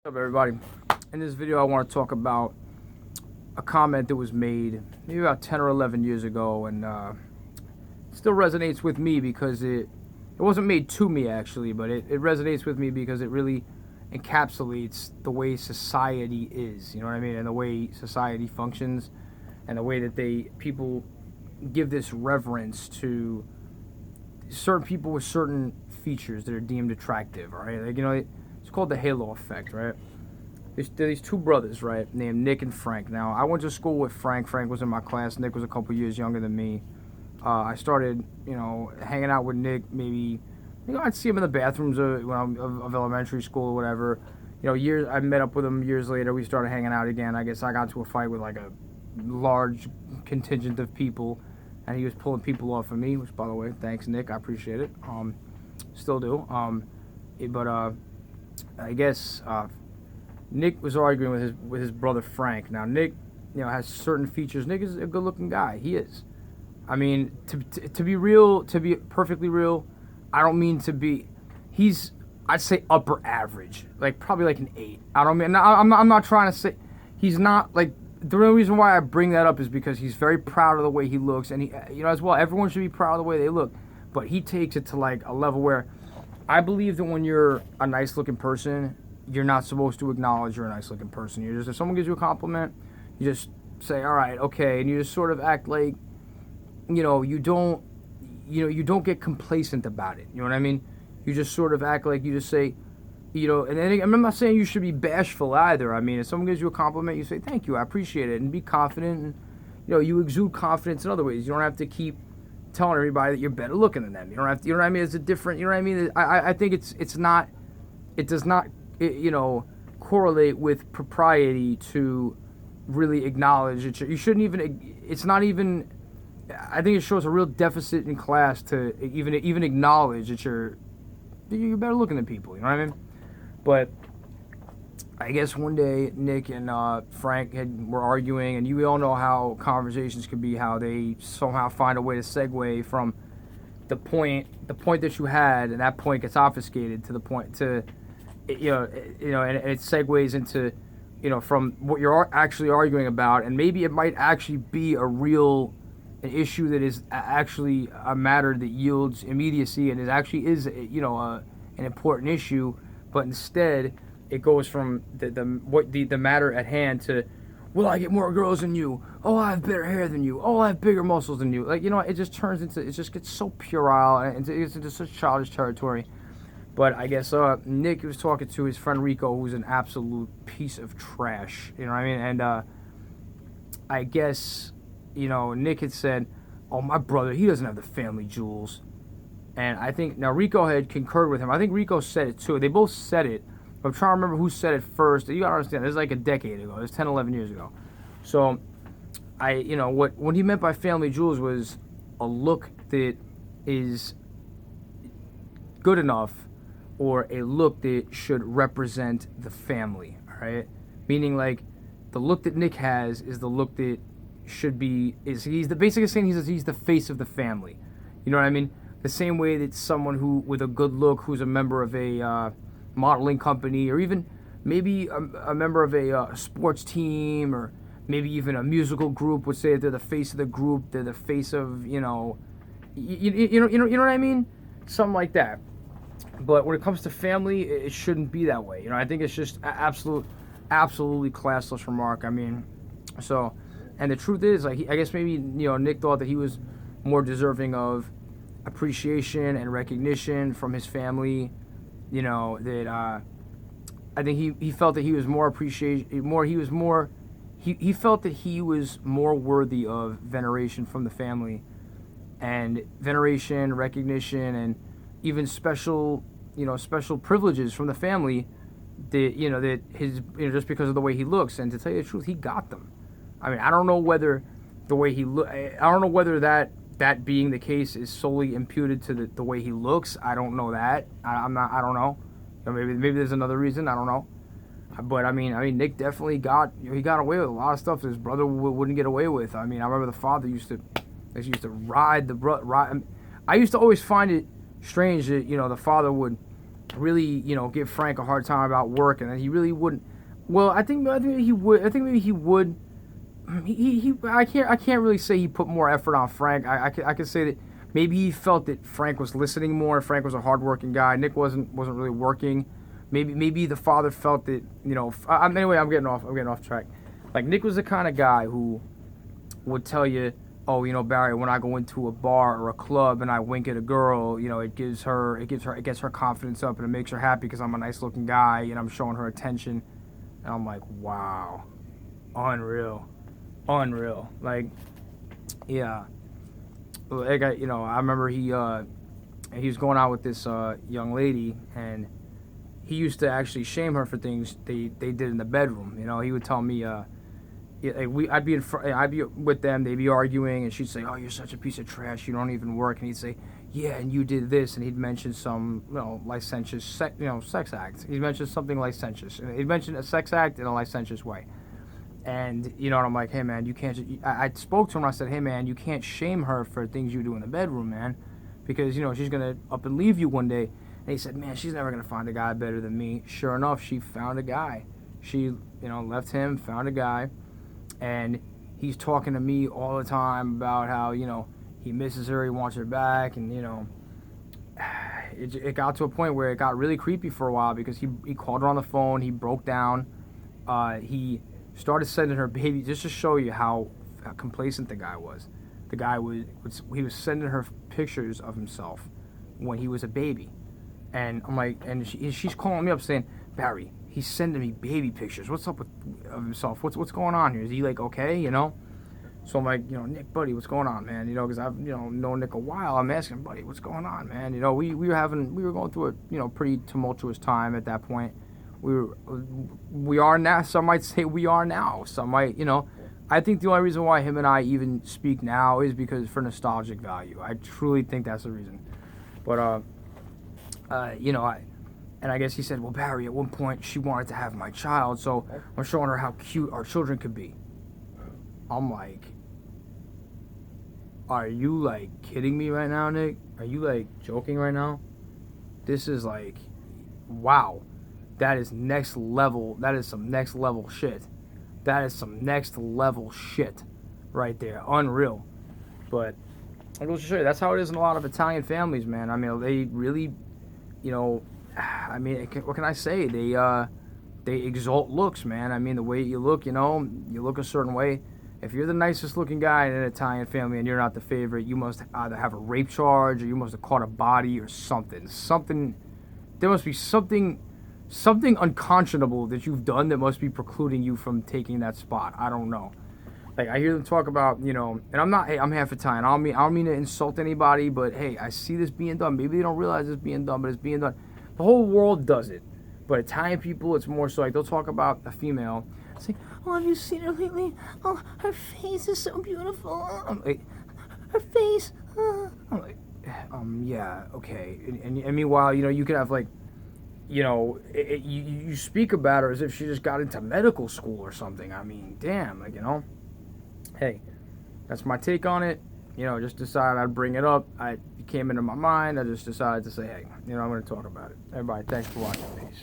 What's up, everybody? In this video, I want to talk about a comment that was made maybe about 10 or 11 years ago, and still resonates with me because it wasn't made to me actually, but it resonates with me because it really encapsulates the way society is. You know what I mean? And the way society functions, and the way that people give this reverence to certain people with certain features that are deemed attractive. All right, like it's called the halo effect, right? There's these two brothers, right, named Nick and Frank. Now, I went to school with Frank. Frank was in my class. Nick was a couple years younger than me. I started, hanging out with Nick. Maybe, I'd see him in the bathrooms of elementary school or whatever. Years I met up with him years later. We started hanging out again. I guess I got into a fight with like a large contingent of people, and he was pulling people off of me. Which, by the way, thanks, Nick. I appreciate it. Still do. But I guess Nick was arguing with his brother Frank. Now Nick, has certain features. Nick is a good-looking guy. He is. I mean, to be real, to be perfectly real, I don't mean to be. I'd say upper average, like probably like an 8. I don't mean. I'm not trying to say he's not like. The real reason why I bring that up is because he's very proud of the way he looks, and as well, everyone should be proud of the way they look. But he takes it to like a level where I believe that when you're a nice-looking person, you're not supposed to acknowledge you're a nice-looking person. You just, if someone gives you a compliment, you just say, "All right, okay," and you just sort of act like, you don't get complacent about it. You know what I mean? You just sort of act like you just say, and then I'm not saying you should be bashful either. I mean, if someone gives you a compliment, you say, "Thank you, I appreciate it," and be confident. And you exude confidence in other ways. You don't have to keep telling everybody that you're better looking than them. You don't have to. You know what I mean? It's a different. You know what I mean? I think it's not. It does not. Correlate with propriety to really acknowledge it. You shouldn't even. It's not even. I think it shows a real deficit in class to even acknowledge that you're better looking than people. You know what I mean? But I guess one day Nick and Frank were arguing, and you all know how conversations can be, how they somehow find a way to segue from the point that you had, and that point gets obfuscated to the point to, and it segues into, from what you're actually arguing about, and maybe it might actually be an issue that is actually a matter that yields immediacy and is an important issue, but instead it goes from the matter at hand to, well, I get more girls than you. Oh, I have better hair than you. Oh, I have bigger muscles than you. Like, it just turns into, it just gets so puerile, and it's into such childish territory. But I guess Nick was talking to his friend Rico, who's an absolute piece of trash. You know what I mean? And I guess, Nick had said, "Oh, my brother, he doesn't have the family jewels." And I think, now Rico had concurred with him. I think Rico said it too. They both said it. I'm trying to remember who said it first. You gotta understand, this is like a decade ago. This is 10, 11 years ago. So, what he meant by family jewels was a look that is good enough, or a look that should represent the family, all right? Meaning, like, the look that Nick has is the look that should be, he's the basically saying he's the face of the family. You know what I mean? The same way that someone who, with a good look, who's a member of a modeling company, or even maybe a member of a sports team, or maybe even a musical group, would say that they're the face of the group, they're the face of, you know what I mean? Something like that. But when it comes to family, it shouldn't be that way. I think it's just absolutely classless remark. I mean, so, and the truth is, like, I guess maybe, Nick thought that he was more deserving of appreciation and recognition from his family. That I think he felt that he was more he felt that he was more worthy of veneration from the family, and veneration, recognition, and even special privileges from the family, that his, just because of the way he looks. And to tell you the truth, he got them. I mean, I don't know whether that being the case is solely imputed to the way he looks. I don't know that. I don't know. Maybe there's another reason. I don't know. But I mean, Nick definitely got away with a lot of stuff that his brother wouldn't get away with. I mean, I remember the father used to ride the ride. I used to always find it strange that the father would really, you know, give Frank a hard time about work, and then he really wouldn't. Well, I think he would. I think maybe he would. I can't really say he put more effort on Frank. I could say that maybe he felt that Frank was listening more. Frank was a hardworking guy. Nick wasn't really working. Maybe the father felt that, you know. Anyway, I'm getting off track. Like, Nick was the kind of guy who would tell you, oh, you know, Barry, when I go into a bar or a club and I wink at a girl, you know, it gets her confidence up, and it makes her happy because I'm a nice looking guy and I'm showing her attention. And I'm like, wow, unreal. Like, yeah, like, you know, I remember he was going out with this young lady, and he used to actually shame her for things they did in the bedroom. You know, he would tell me, I'd be with them, they'd be arguing, and she'd say, "Oh, you're such a piece of trash. You don't even work." And he'd say, "Yeah, and you did this," and he'd mention some, you know, licentious, sex act. He'd mention something licentious, and he'd mention a sex act in a licentious way. And, you know, and I'm like, hey, man, you can't. I spoke to him, and I said, hey, man, you can't shame her for things you do in the bedroom, man, because, you know, she's gonna up and leave you one day. And he said, man, she's never gonna find a guy better than me. Sure enough, she found a guy. She, you know, left him, found a guy. And he's talking to me all the time about how, you know, he misses her, he wants her back, and, you know, it got to a point where it got really creepy for a while, because he called her on the phone, he broke down, he started sending her baby, just to show you how complacent the guy was. The guy was sending her pictures of himself when he was a baby, and I'm like, and she's calling me up saying, Barry, he's sending me baby pictures. What's up with of himself? What's going on here? Is he like okay? You know? So I'm like, you know, Nick, buddy, what's going on, man? You know, because I've, you know, known Nick a while. I'm asking him, buddy, what's going on, man? You know, we were going through a, you know, pretty tumultuous time at that point. We are now. Some might say we are now. Some might, you know. I think the only reason why him and I even speak now is because for nostalgic value. I truly think that's the reason. But you know, I guess he said, well, Barry, at one point she wanted to have my child, so I'm showing her how cute our children could be. I'm like, are you like kidding me right now, Nick? Are you like joking right now? This is like, wow, that is next level. That is some next level shit. That is some next level shit right there. Unreal. But I will show you, that's how it is in a lot of Italian families, man. I mean, they really, you know, I mean, what can I say? They exalt looks, man. I mean, the way you look, you know, you look a certain way. If you're the nicest looking guy in an Italian family and you're not the favorite, you must either have a rape charge or you must have caught a body or something. There must be something unconscionable that you've done that must be precluding you from taking that spot. I don't know. Like, I hear them talk about, you know, and I'm not, hey, I'm half Italian. I don't mean to insult anybody, but hey, I see this being done. Maybe they don't realize it's being done, but it's being done. The whole world does it. But Italian people, it's more so like they'll talk about a female. It's like, oh, have you seen her lately? Oh, her face is so beautiful. I'm like, her face. I'm like, yeah, okay. And meanwhile, you know, you could have like, you know, you speak about her as if she just got into medical school or something. I mean, damn, like, you know. Hey, that's my take on it. You know, just decided I'd bring it up. It came into my mind. I just decided to say, hey, you know, I'm going to talk about it. Everybody, thanks for watching. Peace.